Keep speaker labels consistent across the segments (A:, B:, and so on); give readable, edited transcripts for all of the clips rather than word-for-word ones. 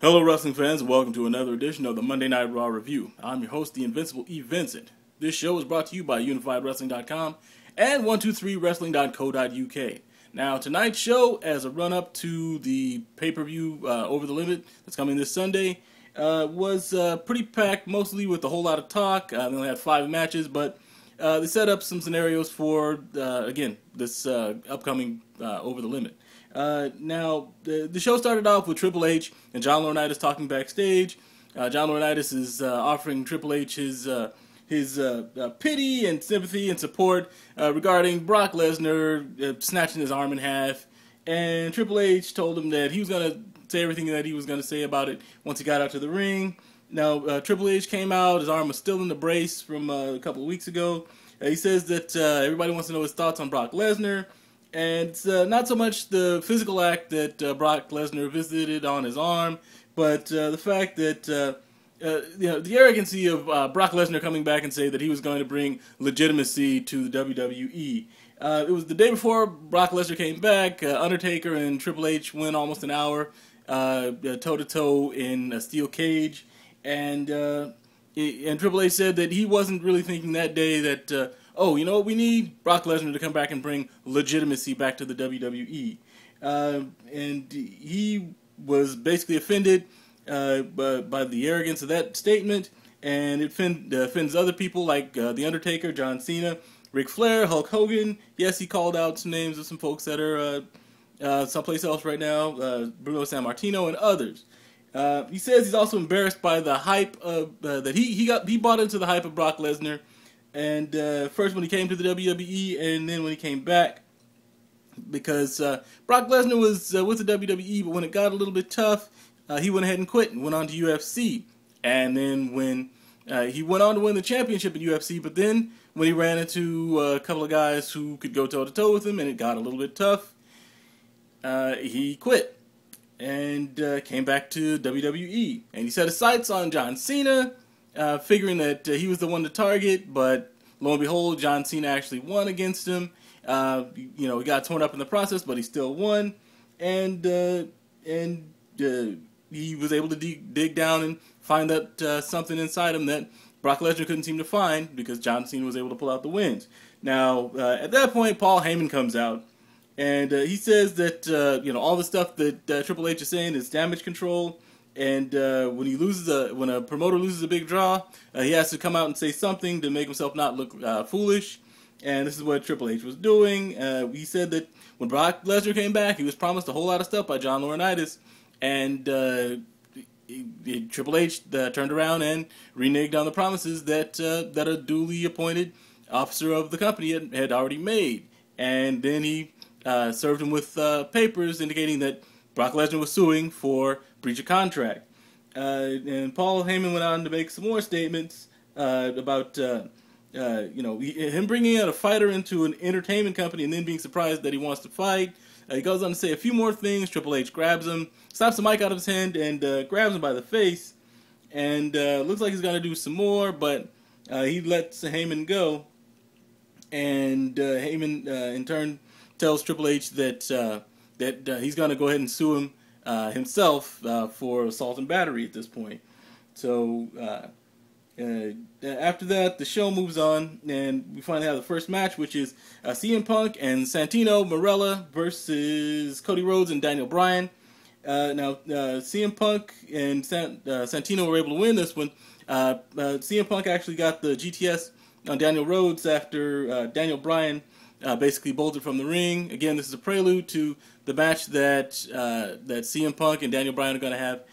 A: Hello, wrestling fans, and welcome to another edition of the Monday Night Raw Review. I'm your host, the Invincible Vincent. This show is brought to you by UnifiedWrestling.com and 123Wrestling.co.uk. Now, tonight's show, as a run-up to the pay-per-view Over the Limit that's coming this Sunday, was pretty packed, mostly with a whole lot of talk. They only had 5 matches, but they set up some scenarios for, again, this upcoming Over the Limit. Now, the show started off with Triple H and John Laurinaitis talking backstage. John Laurinaitis is offering Triple H his pity and sympathy and support regarding Brock Lesnar snatching his arm in half. And Triple H told him that he was going to say everything that he was going to say about it once he got out to the ring. Now, Triple H came out. His arm was still in the brace from a couple of weeks ago. He says that everybody wants to know his thoughts on Brock Lesnar. And it's not so much the physical act that Brock Lesnar visited on his arm, but the fact that the arrogancy of Brock Lesnar coming back and say that he was going to bring legitimacy to the WWE. It was the day before Brock Lesnar came back. Undertaker and Triple H went almost an hour toe-to-toe in a steel cage, and Triple H said that he wasn't really thinking that day that oh, you know what we need? Brock Lesnar to come back and bring legitimacy back to the WWE. And he was basically offended by the arrogance of that statement, and it offends other people like The Undertaker, John Cena, Ric Flair, Hulk Hogan. Yes, he called out some names of some folks that are someplace else right now, Bruno Sammartino and others. He says he's also embarrassed by the hype of that he bought into the hype of Brock Lesnar. And first when he came to the WWE, and then when he came back, because Brock Lesnar was with the WWE, but when it got a little bit tough, he went ahead and quit and went on to UFC. And then when he went on to win the championship in UFC, but then when he ran into a couple of guys who could go toe-to-toe with him, and it got a little bit tough, he quit and came back to WWE. And he set his sights on John Cena, figuring that he was the one to target, but lo and behold, John Cena actually won against him. He got torn up in the process, but he still won, and he was able to dig down and find that something inside him that Brock Lesnar couldn't seem to find, because John Cena was able to pull out the wins. Now, at that point, Paul Heyman comes out, and he says that all the stuff that Triple H is saying is damage control. And when a promoter loses a big draw, he has to come out and say something to make himself not look foolish. And this is what Triple H was doing. He said that when Brock Lesnar came back, he was promised a whole lot of stuff by John Laurinaitis. And Triple H turned around and reneged on the promises that a duly appointed officer of the company had already made. And then he served him with papers indicating that Brock Lesnar was suing for breach of contract. And Paul Heyman went on to make some more statements about him bringing out a fighter into an entertainment company and then being surprised that he wants to fight. He goes on to say a few more things. Triple H grabs him, slaps the mic out of his hand, and grabs him by the face. And looks like he's going to do some more, but he lets Heyman go. And Heyman, in turn, tells Triple H that he's going to go ahead and sue him himself for assault and battery at this point. So after that, the show moves on, and we finally have the first match, which is CM Punk and Santino Marella versus Cody Rhodes and Daniel Bryan. Now, CM Punk and Santino were able to win this one. CM Punk actually got the GTS on Daniel Rhodes after Daniel Bryan basically bolted from the ring. Again, this is a prelude to the match that CM Punk and Daniel Bryan are going to have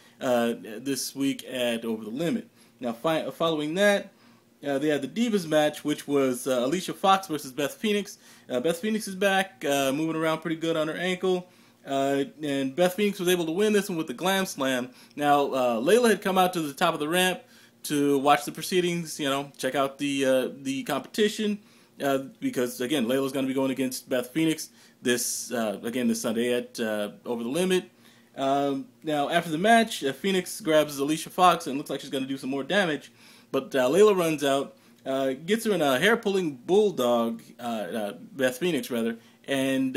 A: this week at Over the Limit. Now, following that, they had the Divas match, which was Alicia Fox versus Beth Phoenix. Beth Phoenix is back, moving around pretty good on her ankle. And Beth Phoenix was able to win this one with the Glam Slam. Now, Layla had come out to the top of the ramp to watch the proceedings, check out the competition. Because, again, Layla's going to be going against Beth Phoenix this Sunday at Over the Limit. Now, after the match, Phoenix grabs Alicia Fox and looks like she's going to do some more damage. But Layla runs out, gets her in a hair-pulling bulldog, Beth Phoenix, rather, and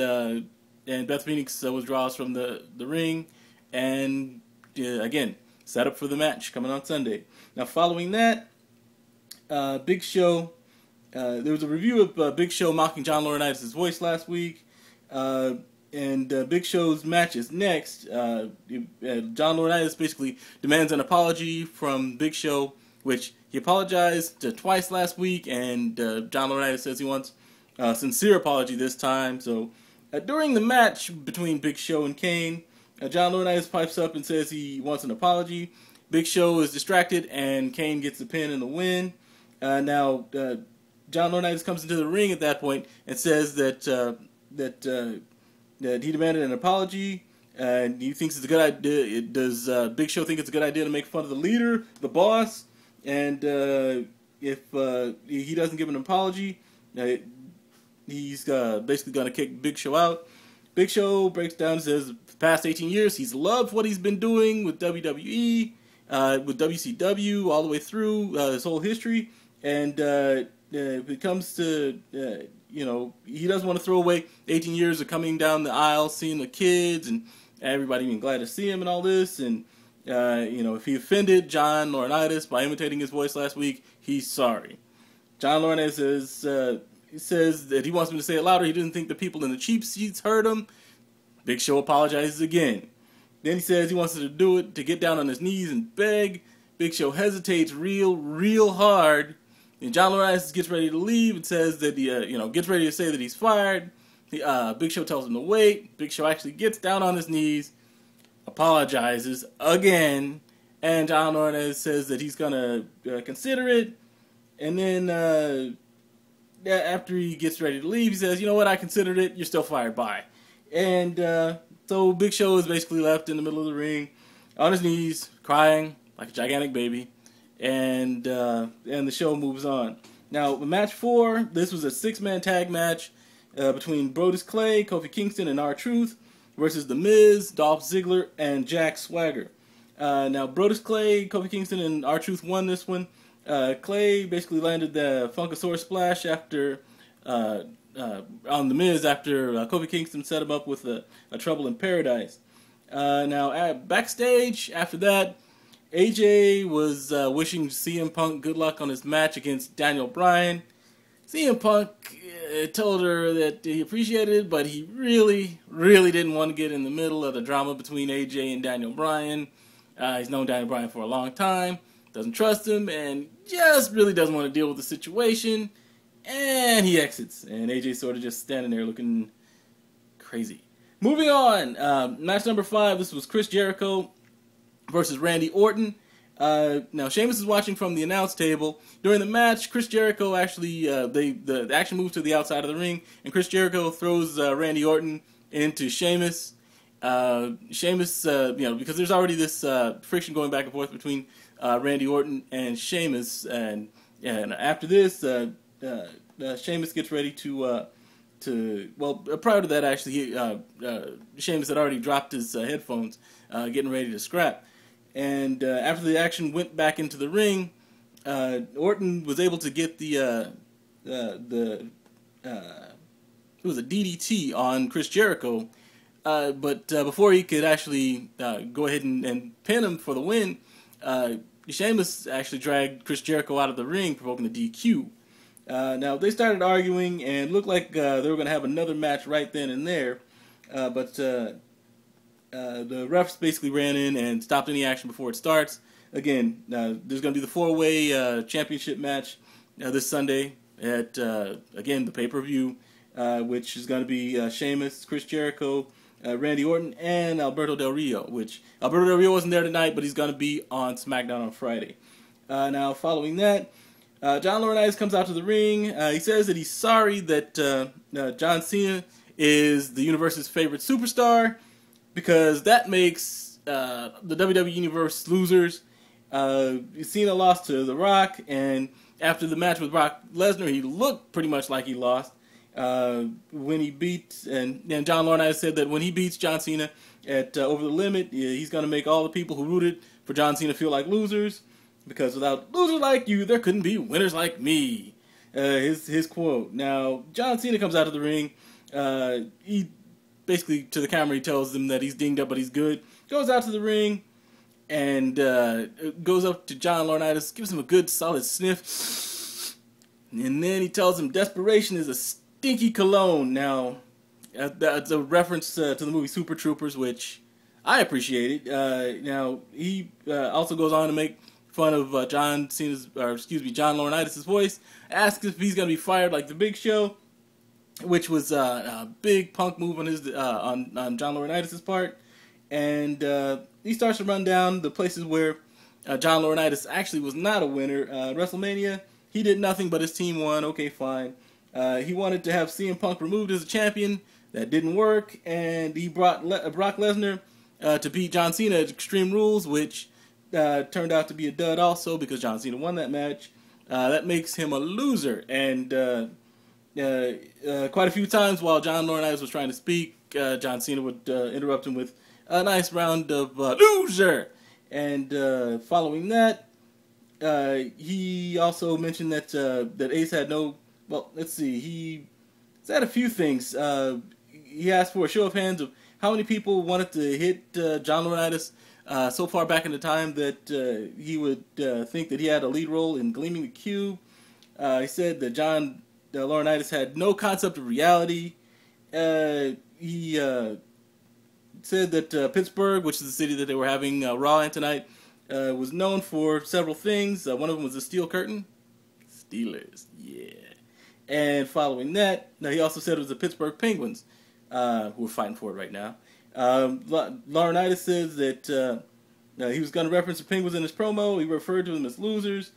A: Beth Phoenix withdraws from the ring and again, set up for the match coming on Sunday. Now, following that, Big Show, there was a review of Big Show mocking John Laurinaitis' voice last week, and Big Show's match is next. John Laurinaitis basically demands an apology from Big Show, which he apologized twice last week, and John Laurinaitis says he wants a sincere apology this time. So during the match between Big Show and Kane, John Laurinaitis pipes up and says he wants an apology. Big Show is distracted, and Kane gets the pin and the win. Now, John Laurinaitis comes into the ring at that point and says that he demanded an apology, and he thinks it's a good idea. Does Big Show think it's a good idea to make fun of the leader, the boss? And if he doesn't give an apology, he's basically going to kick Big Show out. Big Show breaks down and says the past 18 years he's loved what he's been doing with WWE, with WCW, all the way through his whole history. And if it comes to, he doesn't want to throw away 18 years of coming down the aisle, seeing the kids, and everybody being glad to see him and all this. And, if he offended John Laurinaitis by imitating his voice last week, he's sorry. John Laurinaitis says that he wants him to say it louder. He didn't think the people in the cheap seats heard him. Big Show apologizes again. Then he says he wants to do it, to get down on his knees and beg. Big Show hesitates real hard. And John Laurinaitis gets ready to leave and says that he, gets ready to say that he's fired. Big Show tells him to wait. Big Show actually gets down on his knees, apologizes again, and John Laurinaitis says that he's gonna consider it. And then after he gets ready to leave, he says, "You know what? I considered it. You're still fired. Bye." And so Big Show is basically left in the middle of the ring, on his knees, crying like a gigantic baby. And the show moves on. Now, match 4, this was a 6-man tag match between Brodus Clay, Kofi Kingston, and R-Truth versus The Miz, Dolph Ziggler, and Jack Swagger. Now, Brodus Clay, Kofi Kingston, and R-Truth won this one. Clay basically landed the Funkasaurus Splash after on The Miz after Kofi Kingston set him up with a Trouble in Paradise. Now, backstage after that, AJ was wishing CM Punk good luck on his match against Daniel Bryan. CM Punk told her that he appreciated it, but he really didn't want to get in the middle of the drama between AJ and Daniel Bryan. He's known Daniel Bryan for a long time, doesn't trust him, and just really doesn't want to deal with the situation. And he exits, and AJ sort of just standing there looking crazy. Moving on, match number 5, this was Chris Jericho versus Randy Orton. Now, Sheamus is watching from the announce table. During the match, Chris Jericho actually, the action moves to the outside of the ring, and Chris Jericho throws Randy Orton into Sheamus. Sheamus, because there's already this friction going back and forth between Randy Orton and Sheamus, and after this, Sheamus gets ready to prior to that, actually, Sheamus had already dropped his headphones, getting ready to scrap. And after the action went back into the ring, Orton was able to get it was a DDT on Chris Jericho, but before he could actually go ahead and pin him for the win, Sheamus actually dragged Chris Jericho out of the ring, provoking the DQ. Now, they started arguing and looked like they were going to have another match right then and there, but the refs basically ran in and stopped any action before it starts. Again, there's going to be the 4-way championship match this Sunday at, again, the pay-per-view, which is going to be Sheamus, Chris Jericho, Randy Orton, and Alberto Del Rio, which Alberto Del Rio wasn't there tonight, but he's going to be on SmackDown on Friday. Now, following that, John Laurinaitis comes out to the ring. He says that he's sorry that John Cena is the universe's favorite superstar, because that makes the WWE Universe losers. Cena lost to The Rock, and after the match with Brock Lesnar, he looked pretty much like he lost. When he beat, and John Laurinaitis said that when he beats John Cena at Over the Limit, he's going to make all the people who rooted for John Cena feel like losers, because without losers like you, there couldn't be winners like me. His quote. Now, John Cena comes out of the ring. He basically, to the camera, he tells them that he's dinged up, but he's good. Goes out to the ring. and goes up to John Laurinaitis, gives him a good solid sniff, and then he tells him desperation is a stinky cologne. Now, that's a reference to the movie Super Troopers, which I appreciated. Now, he also goes on to make fun of John Laurinaitis' voice, asks if he's going to be fired like the Big Show, which was a big punk move on on John Laurinaitis' part. And he starts to run down the places where John Laurinaitis actually was not a winner. WrestleMania, he did nothing but his team won. Okay, fine. He wanted to have CM Punk removed as a champion. That didn't work. And he brought Brock Lesnar to beat John Cena at Extreme Rules, which turned out to be a dud also because John Cena won that match. That makes him a loser. And quite a few times while John Laurinaitis was trying to speak, John Cena would interrupt him with a nice round of loser. And following that, he also mentioned that Ace had no... Well, let's see. He said a few things. He asked for a show of hands of how many people wanted to hit John Laurinaitis so far back in the time that he would think that he had a lead role in Gleaming the Cube. He said that John Laurinaitis had no concept of reality. He said that Pittsburgh, which is the city that they were having Raw in tonight, was known for several things. One of them was the Steel Curtain. Steelers, yeah. And following that, he also said it was the Pittsburgh Penguins who are fighting for it right now. Laurinaitis says that he was going to reference the Penguins in his promo. He referred to them as losers.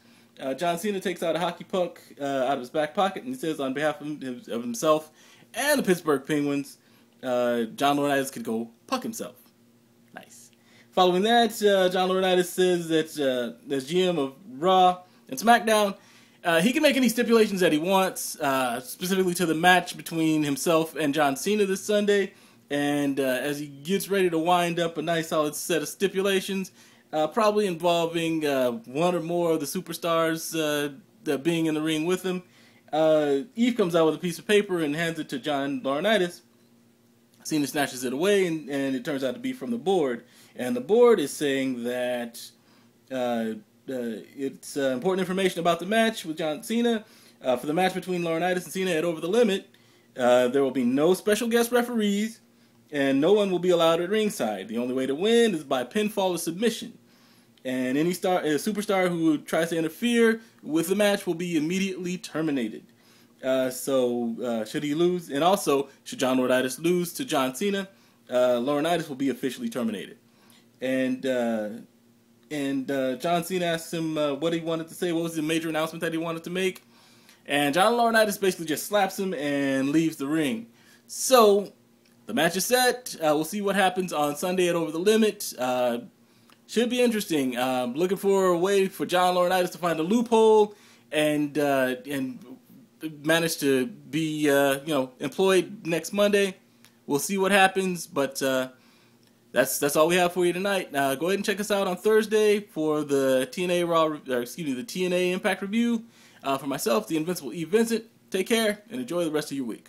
A: John Cena takes out a hockey puck out of his back pocket, and he says on behalf of himself and the Pittsburgh Penguins, John Laurinaitis could go puck himself. Nice. Following that, John Laurinaitis says that as GM of Raw and SmackDown, he can make any stipulations that he wants, specifically to the match between himself and John Cena this Sunday. And as he gets ready to wind up a nice solid set of stipulations, probably involving one or more of the superstars being in the ring with him, Eve comes out with a piece of paper and hands it to John Laurinaitis. Cena snatches it away, and it turns out to be from the board. And the board is saying that it's important information about the match with John Cena. For the match between Laurinaitis and Cena at Over the Limit, there will be no special guest referees, and no one will be allowed at ringside. The only way to win is by pinfall or submission. And any superstar who tries to interfere with the match will be immediately terminated. So should he lose, and also should John Laurinaitis lose to John Cena, Laurinaitis will be officially terminated. And John Cena asks him what he wanted to say, what was the major announcement that he wanted to make, and John Laurinaitis basically just slaps him and leaves the ring. So the match is set. We'll see what happens on Sunday at Over the Limit. Should be interesting. Looking for a way for John Laurinaitis to find a loophole and manage to be employed next Monday. We'll see what happens, but that's all we have for you tonight. Go ahead and check us out on Thursday for the TNA Impact review. For myself, the Invincible E. Vincent. Take care and enjoy the rest of your week.